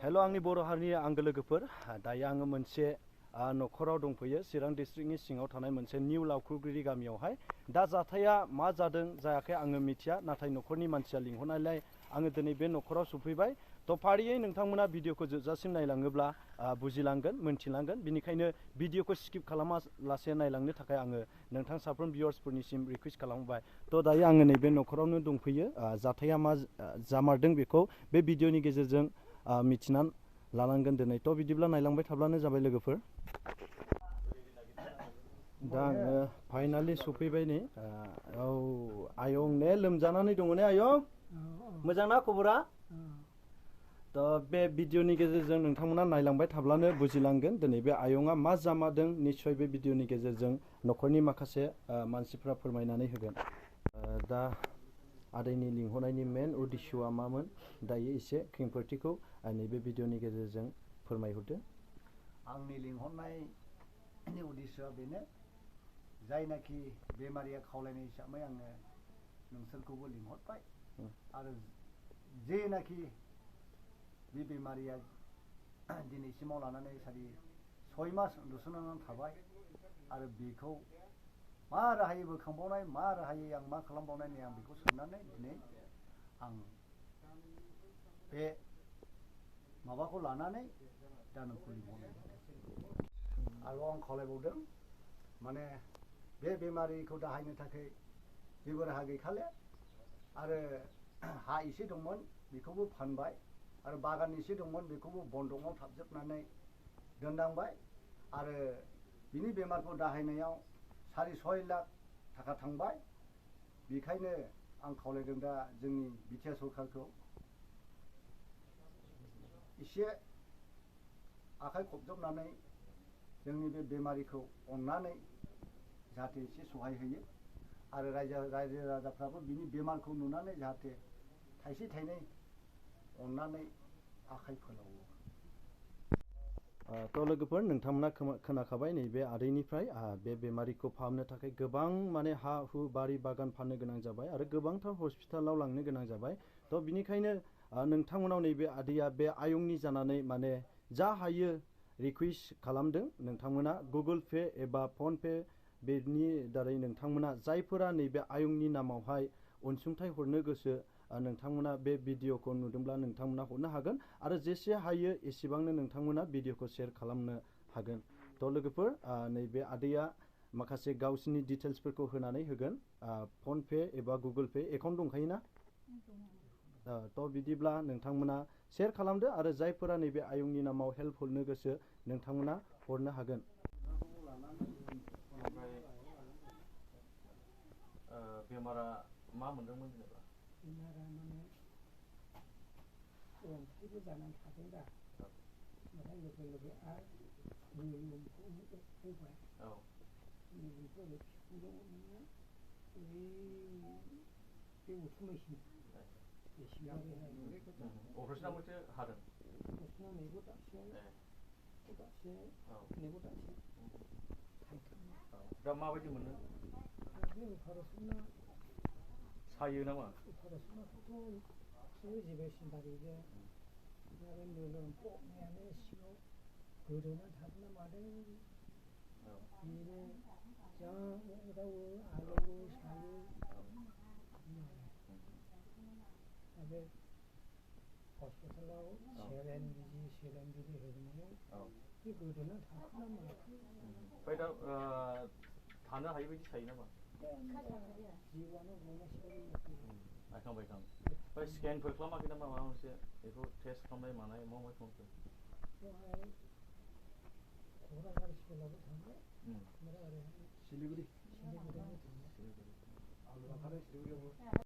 हेल' आंनि बर' हारिनि आंगो लोगोफोर दायो आङो मोनसे नखराव दंफैयो चिरां डिस्ट्रिक्टनि सिङाव थानाय मोनसे निउ लावखुगुरि गामियावहाय दा जाथाया मा जादों जायाखै आङो मिथिया नाथाय नखरनि मानसिया लिंहरनायलाय आङो दिनै बे नखराव सफैबाय थ' फारियै नोंथांमोना भिडिअखौ जोबजासिम नायलाङोब्ला बुजिलांगोन मोनथिलांगोन बिनिखायनो भिडिअखौ स्किप खालामालासे नायलांनो थाखाय आङो नोंथां साफ्रोम भिउअर्सफोरनिसिम रिकुवेस्ट खालामबाय थ' दायो आङो नैबे नखरावनो दंफैयो जाथाया मा जामारदों बेखौ बे भिडिअनि गेजेरजों मिथिनानै लानांगोन दिनै थ' बिदिब्ला नायलांबाय थाब्लानो जाबाय लोगोफोर दा आङो फाइनालि सफैबाय नै औ आयं ने लोमजानानै दङ ने आयं मोजां ना खबरा थ' बे भिडिअनि गेजेरजों नोंथांमोना नायलांबाय थाब्लानो बुजिलांगोन दिनै बे आयंआ मा जामारदों निस्सय बे भिडिअनि गेजेरजों नखरनि माखासे मानसिफ्रा फोरमायनानै होगोन दा आदैनि लिंहरनायनि मेन उद्देश्यआ मामोन दायो एसे खेंफोरथिखौ नैबे भिडिअनि गेजेरजों फोरमायहरदो आंनि लिंहरनायनि उद्देश्यआ बेनो जायनाखि बेमारिया खावलायनाय हिसाबै आङो नोंसोरखौबो लिंहरबाय आरो जेनाखि बे बेमारिया दिनैसिमाव लानानै 6 मास उन्दुसोनानै थाबाय आरो बेखौ मा राहायै बोखांबावनाय मा राहायै आं मा खालामबावनाय आं बेखौ साननानै दिनै आं बे माबाखौ लानानै दा नोंखौ लिंहरनाय आरो आं खावलायबावदों माने बे बेमारिखौ दाहायनो थाखाय जेबो राहा गैखाले आरो हा एसे दंमोन बेखौबो फानबाय आरो बागान एसे दंमोन बेखौबो बन्दकआव थाबजोबनानै दोननांबाय आरो बिनि बेमारखौ दाहायनायाव 6.5 लाख थाखा थांबाय बेखायनो आं खावलायदों दा जोंनि बिटिआर सरकारखौ एसे आखाइ खबजबनानै जोंनि बे बेमारिखौ अननानै जाहाथे एसे सहाय होयो आरो रायजो राजाफ्राबो बिनि बेमारखौ नुनानै जाहाथे थाइसे थाइनै अननानै आखाइ फोलावो थ' लोगोफोर नोंथांमोना खोनाखाबाय नैबे आदैनिफ्राय बे बेमारिखौ फाहामनो थाखाय गोबां माने हा हु बारि बागान फाननो गोनां जाबाय आरो गोबांथार हस्पिटालाव लांनो गोनां जाबाय थ' बिनिखायनो नोंथांमोनाव नैबे आदैया बे आयंनि जानानै माने जा हायो रिकुवेस्ट खालामदों नोंथांमोना गुगोल पे एबा फन पे बेनि दारै नोंथांमोना जायफोरा नैबे आयंनि नामावहाय अनसुंथाइ हरनो गोसो नोंथांमोना बे भिडिअखौ नुदोंब्ला नोंथांमोना हरनो हागोन आरो जेसे हायो एसेबांनो नोंथांमोना भिडिअखौ शेयार खालामनो हागोन थ' लोगोफोर नैबे आदैया माखासे गावसिनि डिटेल्सफोरखौ होनानै होगोन फन पे एबा गुगोल पे एकाउन्ट दंखायो ना थ' बिदिब्ला नोंथांमोना शेयार खालामदो आरो जायफोरा नैबे आयंनि नामाव हेल्प हरनो गोसो नोंथांमोना हरनो हागोन बेमारा मा मोनदोंमोन जेनेबा बेमारा माने अन्थाइबो जानानै थादों दा ओमफ्राय लोगो लोगो आरो निमखौ होबाय निमखौ ओरै बिखुंजों नोङो बे उथुमायसिम अपारेसनाव मोनसे हादों अपारेसनाव मेगन दाबसे मेगन दाबसे दा माबायदि मोनो अपारेसना सायो नामा अपारेसनाखौथ' जेबो सिन्था गैया आरो लोमफबनायानो सिङाव गोदोनानै थादोंना मादों बेनो जा अरावो आलौवो सायो आरो हस्पिटालाव सेलाइन बिजि होनायाव बे गोदोनानै थाखो ना माखो ओमफ्राय दा थानो हायि बायदि सायो नामा जिउआनो गनायसै आइखां बायखां ओमफ्राय स्केनफोर खालामाखै नामा माबा मोनसे बेखौ टेस्ट खालामनाय मानाय मा खालामखो बेवहाय क'क्राझार हस्पिटालावबो थांबाय ओमफ्राय ओरैहाय सिलिगुरियावबो थांबाय